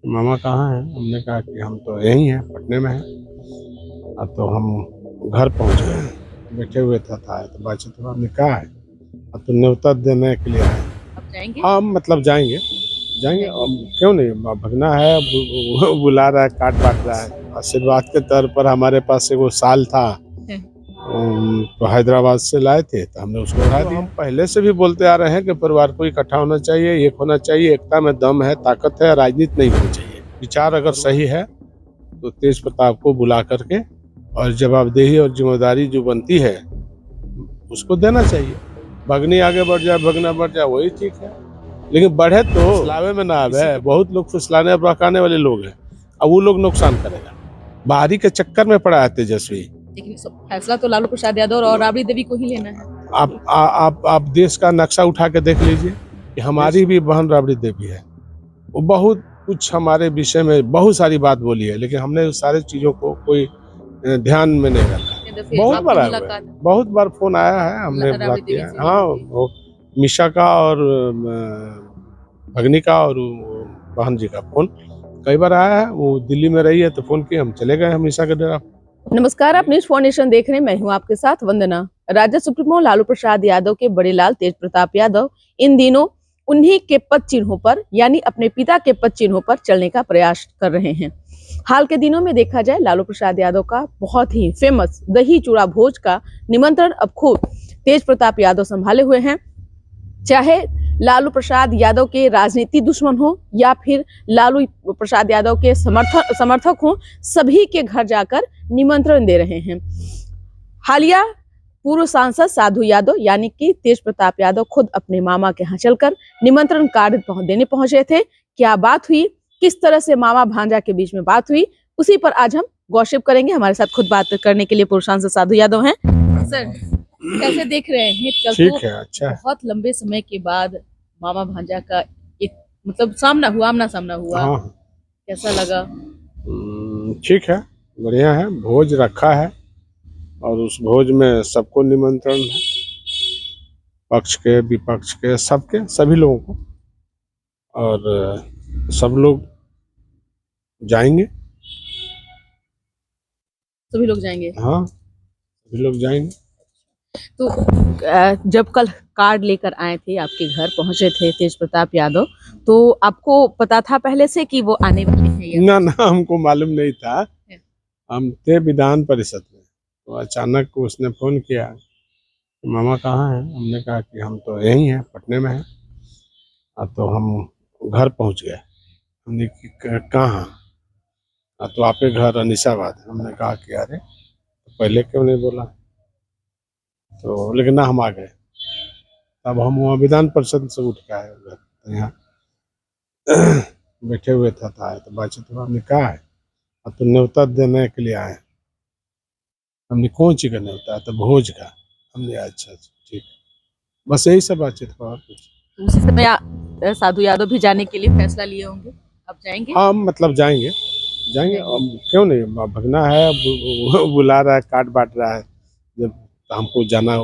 मामा कहाँ हैं? हमने कहा कि हम तो यहीं हैं, पटने में हैं। अब तो हम घर पहुँच गए हैं, बैठे हुए था तो बातचीत हुआ। हमने कहा है अब तो न्योता देने के लिए आए। अब जाएंगे। हाँ मतलब जाएंगे जाएंगे अब क्यों नहीं, भगना है, बुला रहा है, काट बांट रहा है। आशीर्वाद के तौर पर हमारे पास एक वो साल था, तो हैदराबाद से लाए थे, तो हमने उसको उड़ा दिया। हम पहले से भी बोलते आ रहे हैं कि परिवार को इकट्ठा होना चाहिए, एक होना चाहिए, एकता में दम है, ताकत है, राजनीति नहीं होनी चाहिए। विचार अगर सही है तो तेज प्रताप को बुला करके और जवाबदेही और जिम्मेदारी जो बनती है उसको देना चाहिए। भगनी आगे बढ़ जाए, भगना बढ़ जाए, वही ठीक है, लेकिन बढ़े तो फुसलावे में ना आवे। बहुत लोग फुसलाने और बहकाने वाले लोग हैं, अब वो लोग नुकसान करेगा। बाहरी के चक्कर में पड़ा है तेजस्वी। लेकिन फैसला तो लालू प्रसाद यादव और राबड़ी देवी को ही लेना है। आप देश का नक्शा उठा के देख लीजिए कि हमारी भी बहन राबड़ी देवी है। वो बहुत कुछ हमारे विषय में बहुत सारी बात बोली है, लेकिन हमने उस सारी चीजों को कोई ध्यान में नहीं रखा। बहुत बार आया हुआ है, बहुत बार फोन आया है, हमने बात किया है। हाँ, वो मिशा का और भगनी का और बहन जी का फोन कई बार आया है। वो दिल्ली में रही है तो फोन किया, हम चले गए हमेशा के डेरा। नमस्कार, आप न्यूज फाउंडेशन देख रहे हैं, मैं हूं आपके साथ वंदना। राज्य सुप्रीमो लालू प्रसाद यादव के बड़े लाल तेज प्रताप यादव इन दिनों उन्हीं के पद चिन्हों पर यानी अपने पिता के पद चिन्हों पर चलने का प्रयास कर रहे हैं। हाल के दिनों में देखा जाए, लालू प्रसाद यादव का बहुत ही फेमस दही चूड़ा भोज का निमंत्रण अब खुद तेज प्रताप यादव संभाले हुए हैं। चाहे लालू प्रसाद यादव के राजनीतिक दुश्मन हो या फिर लालू प्रसाद यादव के समर्थक हो, सभी के घर जाकर निमंत्रण दे रहे हैं। हालिया पूर्व सांसद साधु यादव यानी कि तेज प्रताप यादव खुद अपने मामा के यहाँ चलकर निमंत्रण कार्ड देने पहुंचे थे। क्या बात हुई, किस तरह से मामा भांजा के बीच में बात हुई, उसी पर आज हम गॉसिप करेंगे। हमारे साथ खुद बात करने के लिए पूर्व सांसद साधु यादव हैं। सर, कैसे देख रहे हैं? कल ठीक तो है, अच्छा, बहुत लंबे समय के बाद मामा भांजा का एक मतलब सामना हुआ, आमना सामना हुआ। हाँ कैसा लगा? ठीक है, बढ़िया है। भोज रखा है और उस भोज में सबको निमंत्रण है, पक्ष के विपक्ष के सबके, सभी लोगों को, और सब लोग जाएंगे। सभी लोग जाएंगे। हाँ, सभी लोग जाएंगे। तो जब कल कार्ड लेकर आए थे, आपके घर पहुंचे थे तेज प्रताप यादव, तो आपको पता था पहले से कि वो आने वाले हैं या? ना, हमको मालूम नहीं था। हम थे विधान परिषद में, तो अचानक उसने फोन किया, मामा कहाँ हैं? हमने कहा कि हम तो यहीं हैं, पटने में हैं। अब तो हम घर पहुंच गए। हमने कहाँ? तो आपके घर अनिसाबाद। हमने कहा कि अरे तो पहले क्यों नहीं बोला? तो लेकिन ना, हम आ गए। तब हम वहाँ विधान परिषद से उठ के आए उधर, तो यहाँ बैठे हुए था तो बातचीत हुआ। हमने कहा है अब तो न्योता देने के लिए आए। हमने कौन चीज का न्योता है? तो भोज का। हमने अच्छा ठीक, बस यही सब बातचीत हुआ और कुछ। उसी समय साधु यादव भी जाने के लिए फैसला लिए होंगे, अब जाएंगे। हाँ मतलब जाएंगे जाएंगे अब क्यों नहीं, भगना है, बुला रहा है, काट बांट रहा है, जब हमको जाना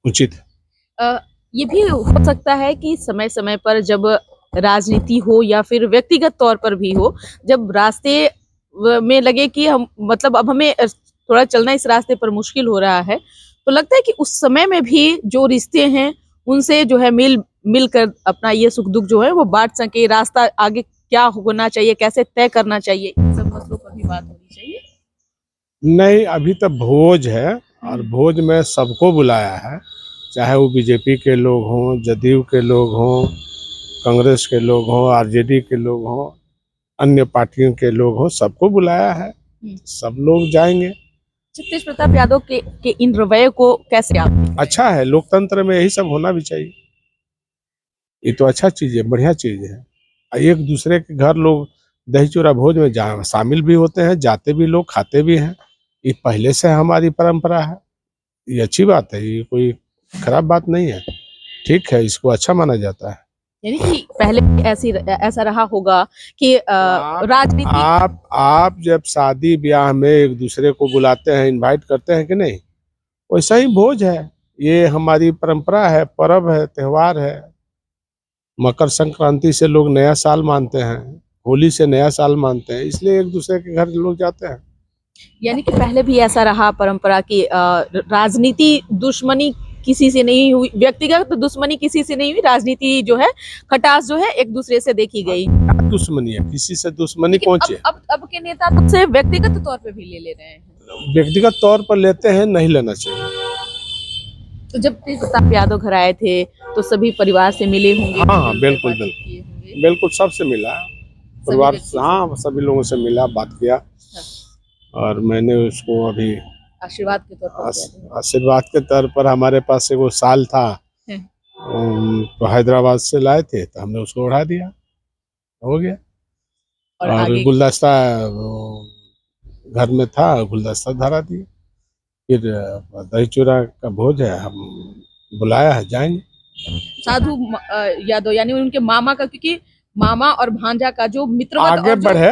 उचित है। ये भी हो सकता है कि समय समय पर जब राजनीति हो या फिर व्यक्तिगत तौर पर भी हो, जब रास्ते में लगे कि हम मतलब अब हमें थोड़ा चलना इस रास्ते पर मुश्किल हो रहा है, तो लगता है कि उस समय में भी जो रिश्ते हैं उनसे जो है मिलकर अपना ये सुख दुख जो है वो बांट सके, रास्ता आगे क्या होना चाहिए, कैसे तय करना चाहिए, इन सब मसलों पर भी बात होनी चाहिए। नहीं, अभी तक भोज है और भोज में सबको बुलाया है, चाहे वो बीजेपी के लोग हों, जदयू के लोग हों, कांग्रेस के लोग हों, आरजेडी के लोग हों, अन्य पार्टियों के लोग हों, सबको बुलाया है। सब लोग जाएंगे। तेज प्रताप यादव के इन रवैये को कैसे आप? अच्छा है, लोकतंत्र में यही सब होना भी चाहिए। ये तो अच्छा चीज है, बढ़िया चीज है। एक दूसरे के घर लोग दही चूड़ा भोज में शामिल भी होते हैं, जाते भी, लोग खाते भी हैं। ये पहले से हमारी परंपरा है, ये अच्छी बात है, ये कोई खराब बात नहीं है, ठीक है, इसको अच्छा माना जाता है। यानी कि पहले ऐसा रहा होगा कि राजनीति। आप जब शादी ब्याह में एक दूसरे को बुलाते हैं, इनवाइट करते हैं कि नहीं, वैसा ही भोज है। ये हमारी परंपरा है, पर्व है, त्योहार है। मकर संक्रांति से लोग नया साल मानते हैं, होली से नया साल मानते हैं, इसलिए एक दूसरे के घर लोग जाते हैं। यानी कि पहले भी ऐसा रहा परंपरा की राजनीति दुश्मनी किसी से नहीं हुई, व्यक्तिगत दुश्मनी किसी से नहीं हुई, राजनीति जो है खटास जो है एक दूसरे से देखी गई। क्या दुश्मनी है, किसी से दुश्मनी लेकिन कौन सी है? अब के नेता तो से व्यक्तिगत तौर पे भी ले रहे हैं। व्यक्तिगत तौर पर लेते हैं, नहीं लेना चाहिए। तो जब तेज प्रताप यादव घर आए थे तो सभी परिवार से मिले होंगे। हाँ हाँ, मिलकर बिल्कुल बातचीत बिल्कुल किए होंगे। बिल्कुल, सबसे मिला परिवार, व्यक्ति से। हाँ सभी लोगों से मिला, बात किया। और मैंने उसको अभी आशीर्वाद के तौर पर किया था। आशीर्वाद के तौर पर, हमारे पास एक वो साल था, तो हैदराबाद से लाए थे, तो हमने उसको उड़ा दिया, हो गया। और और आगे गुलदस्ता घर में था, गुलदस्ता धरा दिया। फिर दही चूड़ा का भोज है, हम बुलाया है, जाएंगे। साधु यादव यानी उनके मामा का, क्योंकि मामा और भांजा का जो मित्रवत आगे और जो बढ़े,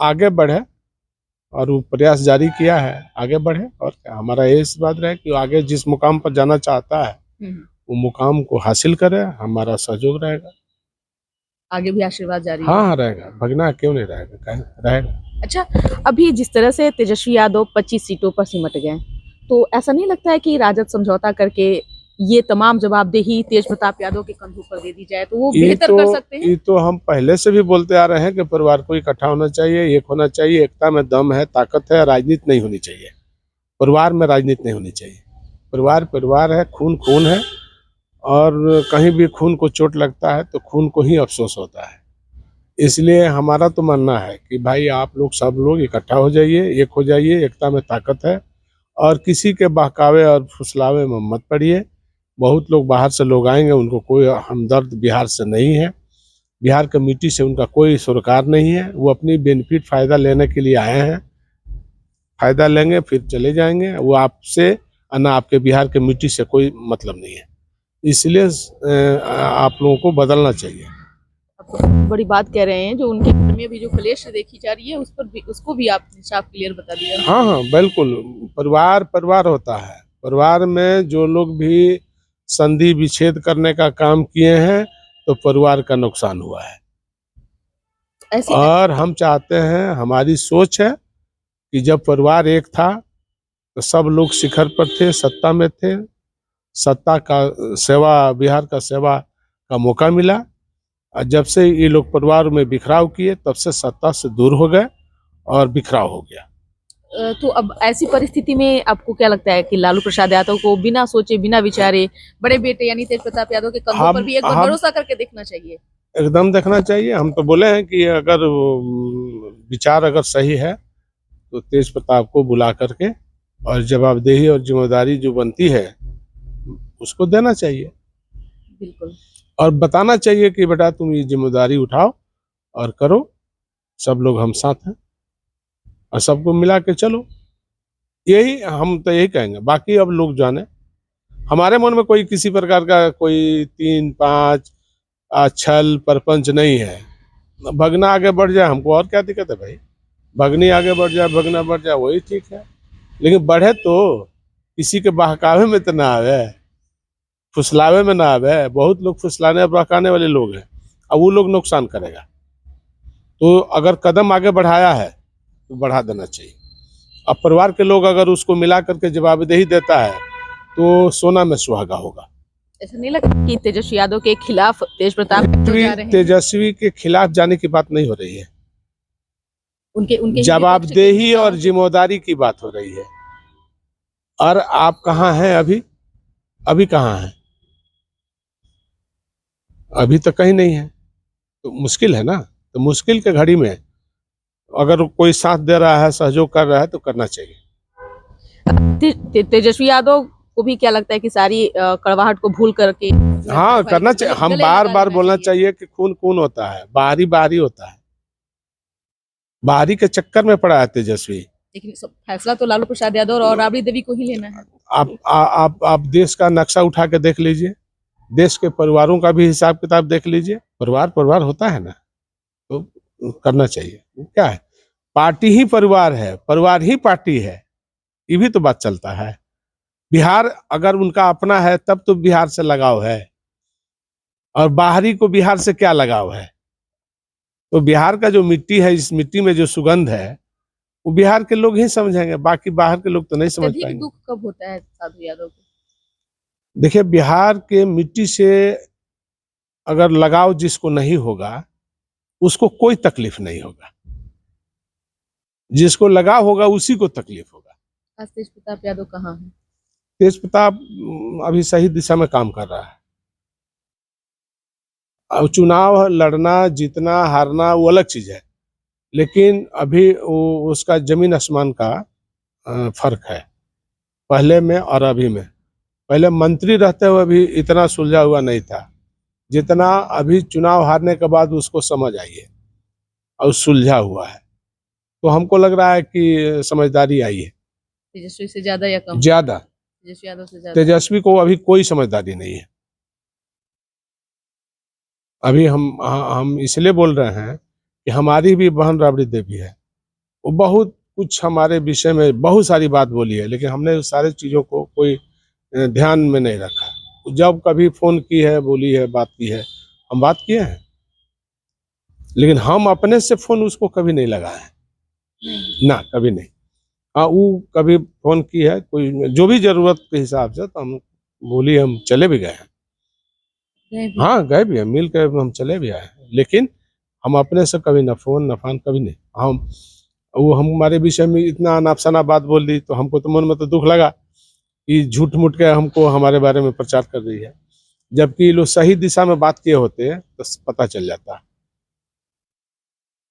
आगे बढ़े, और वो प्रयास जारी किया है, आगे बढ़े। और क्या, हमारा ये इस बात रहे कि आगे जिस मुकाम पर जाना चाहता है वो मुकाम को हासिल करे, हमारा सहयोग रहेगा। आगे भी आशीर्वाद जारी है। हाँ हाँ, रहेगा, भगना क्यों नहीं रहेगा, रहेगा। अच्छा, अभी जिस तरह से तेजस्वी यादव 25 सीटों पर सिमट गए, तो ऐसा नहीं लगता है कि राजद समझौता करके ये तमाम जवाबदेही तेज प्रताप यादव के कंधों पर दे दी जाए तो वो बेहतर कर सकते हैं? ये तो हम पहले से भी बोलते आ रहे हैं कि परिवार को इकट्ठा होना चाहिए, एक होना चाहिए, एकता में दम है, ताकत है, राजनीति नहीं होनी चाहिए। परिवार में राजनीति नहीं होनी चाहिए। परिवार परिवार है, खून खून है, और कहीं भी खून को चोट लगता है तो खून को ही अफसोस होता है। इसलिए हमारा तो मानना है कि भाई आप लोग सब लोग इकट्ठा हो जाइए, एक हो जाइए, एकता में ताकत है, और किसी के बहकावे और फुसलावे में मत पड़िए। बहुत लोग बाहर से लोग आएंगे, उनको कोई हमदर्द बिहार से नहीं है, बिहार की मिट्टी से उनका कोई सरोकार नहीं है। वो अपनी बेनिफिट फ़ायदा लेने के लिए आए हैं, फ़ायदा लेंगे फिर चले जाएंगे। वो आपसे ना आपके बिहार के मिट्टी से कोई मतलब नहीं है। इसलिए आप लोगों को बदलना चाहिए। बड़ी बात कह रहे हैं, जो उनके घर में भी जो क्लेश देखी जा रही है उस पर भी, उसको भी आप साफ क्लियर बता दिया। हाँ हाँ, बिल्कुल। परिवार परिवार होता है, परिवार में जो लोग भी संधि विच्छेद करने का काम किए हैं तो परिवार का नुकसान हुआ है। ऐसे और हम चाहते हैं, हमारी सोच है कि जब परिवार एक था तो सब लोग शिखर पर थे, सत्ता में थे, सत्ता का सेवा, बिहार का सेवा का मौका मिला। और जब से ये लोग परिवार में बिखराव किए तब से सत्ता से दूर हो गए और बिखराव हो गया। तो अब ऐसी परिस्थिति में आपको क्या लगता है कि लालू प्रसाद यादव को बिना सोचे बिना विचारे बड़े बेटे यानी तेज प्रताप यादव के कंधों पर भी एक बार भरोसा करके देखना चाहिए? एकदम देखना चाहिए। हम तो बोले हैं कि अगर विचार अगर सही है तो तेज प्रताप को बुला करके और जवाबदेही और जिम्मेदारी जो बनती है उसको देना चाहिए, बिल्कुल। और बताना चाहिए कि बेटा तुम ये जिम्मेदारी उठाओ और करो, सब लोग हम साथ हैं, और सबको मिला के चलो। यही हम तो यही कहेंगे, बाकी अब लोग जाने। हमारे मन में कोई किसी प्रकार का कोई 3-5 छल परपंच नहीं है। भगना आगे बढ़ जाए हमको और क्या दिक्कत है भाई, भगनी आगे बढ़ जाए, भगना बढ़ जाए, वही ठीक है। लेकिन बढ़े तो किसी के बहकावे में तो ना आवे, फुसलावे में ना आवे। बहुत लोग फुसलाने और बहकाने वाले लोग हैं, अब वो लोग नुकसान करेगा। तो अगर कदम आगे बढ़ाया है तो बढ़ा देना चाहिए। अब परिवार के लोग अगर उसको मिला करके जवाबदेही देता है तो सोना में सुहागा होगा। ऐसा नहीं लगता कि तेजस्वी यादव के खिलाफ तेज प्रताप यादव जा रहे हैं? तेजस्वी के खिलाफ जाने की बात नहीं हो रही है, उनके उनके जवाबदेही और जिम्मेदारी की बात हो रही है। और आप कहाँ हैं अभी, अभी कहाँ हैं? अभी तो कहीं नहीं है, तो मुश्किल है ना। तो मुश्किल के घड़ी में अगर कोई साथ दे रहा है, सहयोग कर रहा है तो करना चाहिए। तेजस्वी यादव को भी क्या लगता है कि सारी कड़वाहट को भूल करके हाँ, करना चाहिए। हम बार बार बोलना चाहिए कि खून खून होता है, बाहरी बाहरी होता है, बाहरी के चक्कर में पड़ा है तेजस्वी। लेकिन फैसला तो लालू प्रसाद यादव और राबड़ी देवी को ही लेना है। आप देश का नक्शा उठा के देख लीजिए, देश के परिवारों का भी हिसाब किताब देख लीजिए। परिवार परिवार होता है ना, तो करना चाहिए। क्या है, पार्टी ही परिवार है, परिवार ही पार्टी है, ये भी तो बात चलता है। बिहार अगर उनका अपना है तब तो बिहार से लगाव है, और बाहरी को बिहार से क्या लगाव है? तो बिहार का जो मिट्टी है, इस मिट्टी में जो सुगंध है, वो बिहार के लोग ही समझेंगे, बाकी बाहर के लोग तो नहीं समझ अधिक पाएंगे। दुख कब होता है साधु यादव को? देखिए, बिहार के मिट्टी से अगर लगाव जिसको नहीं होगा, उसको कोई तकलीफ नहीं होगा। जिसको लगाव होगा उसी को तकलीफ होगा। आज तेज प्रताप यादव कहाँ है? तेज प्रताप अभी सही दिशा में काम कर रहा है। अब चुनाव लड़ना, जीतना, हारना वो अलग चीज है, लेकिन अभी उसका जमीन आसमान का फर्क है पहले में और अभी में। पहले मंत्री रहते हुए भी इतना सुलझा हुआ नहीं था जितना अभी चुनाव हारने के बाद उसको समझ आई है और सुलझा हुआ है। तो हमको लग रहा है कि समझदारी आई है तेजस्वी से ज्यादा या कम? ज्यादा। तेजस्वी यादव से ज्यादा? तेजस्वी को अभी कोई समझदारी नहीं है। अभी हम इसलिए बोल रहे हैं कि हमारी भी बहन राबड़ी देवी है, वो बहुत कुछ हमारे विषय में बहुत सारी बात बोली है, लेकिन हमने उस सारी चीज़ों को कोई ध्यान में नहीं रखा। जब कभी फोन की है, बोली है, बात की है, हम बात किए हैं, लेकिन हम अपने से फोन उसको कभी नहीं लगाए हैं, ना कभी नहीं। हाँ, वो कभी फोन की है कोई जो भी जरूरत के हिसाब से, तो हम बोली, हम चले भी गए हैं। हाँ, गए भी हैं, मिल के हम चले भी आए हैं, लेकिन हम अपने से कभी न फोन न फान कभी नहीं। वो हमारे विषय में इतना अनाप शनाप बात बोल दी, तो हमको तो मन में तो दुख लगा कि झूठ मूठ के हमको हमारे बारे में प्रचार कर रही है, जबकि ये लोग सही दिशा में बात किए होते हैं तो पता चल जाता।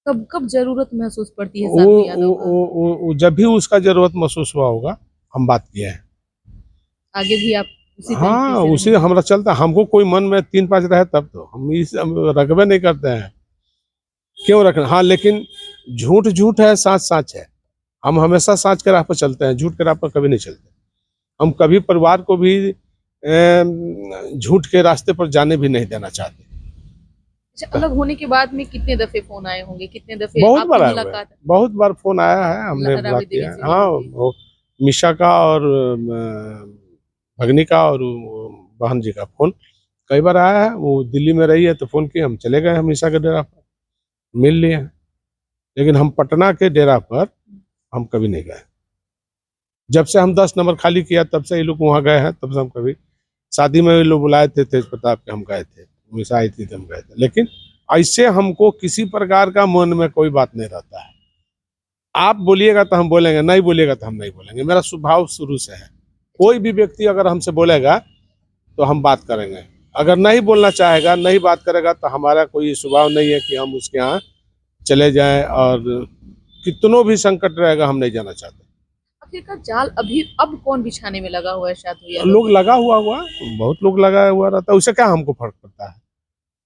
कब कब जरूरत महसूस पड़ती है साधु यादव का? जब भी उसका जरूरत महसूस हुआ होगा, हम बात किए हैं। आगे भी आप उसी हाँ, तरीके से उसी हमारा चलता। हमको कोई मन में 3-5 रहे तब तो हम इस रखबे नहीं करते हैं। क्यों रखना? हाँ, लेकिन झूठ झूठ है, सच सच है। हम हमेशा सच के राह पर चलते हैं, झूठ के राह पर कभी नहीं चलते। हम कभी परिवार को भी झूठ के रास्ते पर जाने भी नहीं देना चाहते। अच्छा, अलग होने के बाद में कितने दफे फोन आए होंगे, कितने दफे बहुत आपकी बार आए हुए मुलाकात? हैं, बहुत बार फोन आया है, हमने राबड़ी बात देवी किया से है। भी हाँ, हुई। वो मिशा का और भगनी का और वो बहन जी का फोन कई बार आया है। वो दिल्ली में रही है तो फोन किए, हम चले गए हमेशा के डेरा पर, मिल लिए हैं। लेकिन हम पटना के डेरा पर हम कभी नहीं गए। जब से हम 10 नंबर खाली किया तब से ये लोग वहाँ गए हैं, तब से हम कभी। शादी में ये लोग बुलाए थे तेज प्रताप के, हम गए थे, हमेशा आई थी तो हम गए थे। लेकिन ऐसे हमको किसी प्रकार का मन में कोई बात नहीं रहता है। आप बोलिएगा तो हम बोलेंगे, नहीं बोलिएगा तो हम नहीं बोलेंगे। मेरा स्वभाव शुरू से है, कोई भी व्यक्ति अगर हमसे बोलेगा तो हम बात करेंगे, अगर नहीं बोलना चाहेगा, नहीं बात करेगा, तो हमारा कोई स्वभाव नहीं है कि हम उसके यहाँ चले जाएं, और कितनों भी संकट रहेगा हम नहीं जाना चाहते। आखिरकार जाल अभी अब कौन बिछाने में लगा हुआ है साधु यादव? लोग लगा हुआ बहुत लोग लगा हुआ रहता है, उससे क्या हमको फर्क पड़ता है?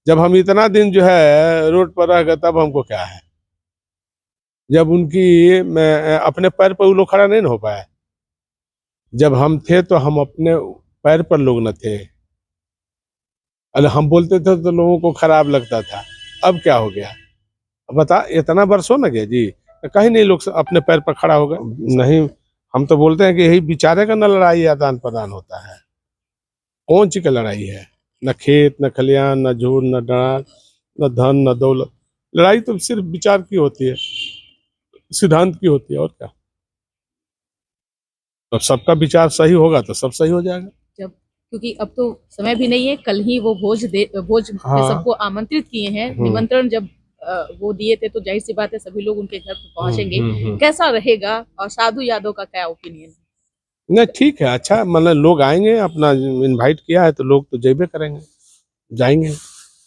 जब हम इतना दिन जो है रोड पर रह गए, तब हमको क्या है? जब उनकी अपने पैर पर वो लोग खड़ा नहीं हो पाया। जब हम थे तो हम अपने पैर पर लोग न थे, अरे हम बोलते थे तो लोगों को खराब लगता था। अब क्या हो गया? अब बता, इतना वर्ष हो न गया जी, कहीं नहीं लोग अपने पैर पर खड़ा हो गए। नहीं, हम तो बोलते हैं कि यही विचारे का न लड़ाई आदान प्रदान होता है। कौन सी का लड़ाई है? न खेत, न खलियान, न झूठ, न डांट, न धन, न दौलत। लड़ाई तो सिर्फ विचार की होती है, सिद्धांत की होती है, और क्या। तो सबका विचार सही होगा तो सब सही हो जाएगा। जब क्योंकि अब तो समय भी नहीं है, कल ही वो भोज में हाँ। सबको आमंत्रित किए हैं। निमंत्रण जब वो दिए थे तो जाहिर सी बात है सभी लोग उनके घर पर पहुंचेंगे। कैसा रहेगा और साधु यादव का क्या ओपिनियन है? नहीं, ठीक है, अच्छा, मतलब लोग आएंगे, अपना इनवाइट किया है तो लोग तो जेबे करेंगे, जाएंगे।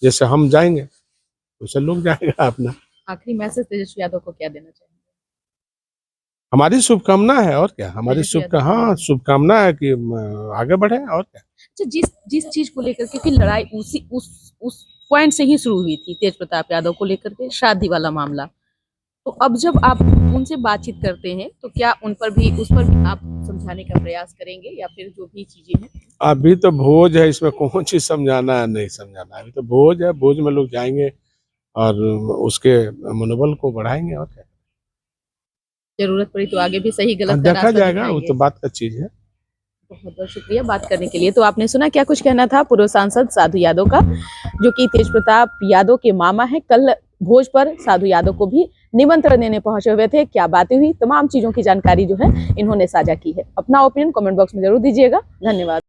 जैसे हम जाएंगे वैसे लोग जाएगा अपना। आखिरी मैसेज तेजस्वी यादव को क्या देना चाहेंगे? हमारी शुभकामना है, और क्या। हमारी शुभकामना है कि आगे बढ़े, और क्या। अच्छा, जिस चीज को लेकर, क्योंकि लड़ाई उस पॉइंट से ही शुरू हुई थी तेज प्रताप यादव को लेकर के, शादी वाला मामला। तो अब जब आप उनसे बातचीत करते हैं तो क्या उस पर भी आप समझाने का प्रयास करेंगे, या फिर जो भी चीजें हैं? अभी तो भोज है, इसमें कौन चीज समझाना है, नहीं समझाना है। अभी तो भोज है, भोज में लोग जाएंगे और उसके मनोबल को बढ़ाएंगे, और क्या। जरूरत पड़ी तो आगे भी सही गलत का देखा रास्ता जाएगा, वो दिखाएंगे। तो बात का चीज है। बहुत बहुत शुक्रिया बात करने के लिए। तो आपने सुना क्या कुछ कहना था पूर्व सांसद साधु यादव का, जो कि तेज प्रताप यादव के मामा है। कल भोज पर साधु यादव को भी निमंत्रण देने पहुंचे हुए थे। क्या बातें हुई, तमाम चीजों की जानकारी जो है इन्होंने साझा की है। अपना ओपिनियन कमेंट बॉक्स में जरूर दीजिएगा। धन्यवाद।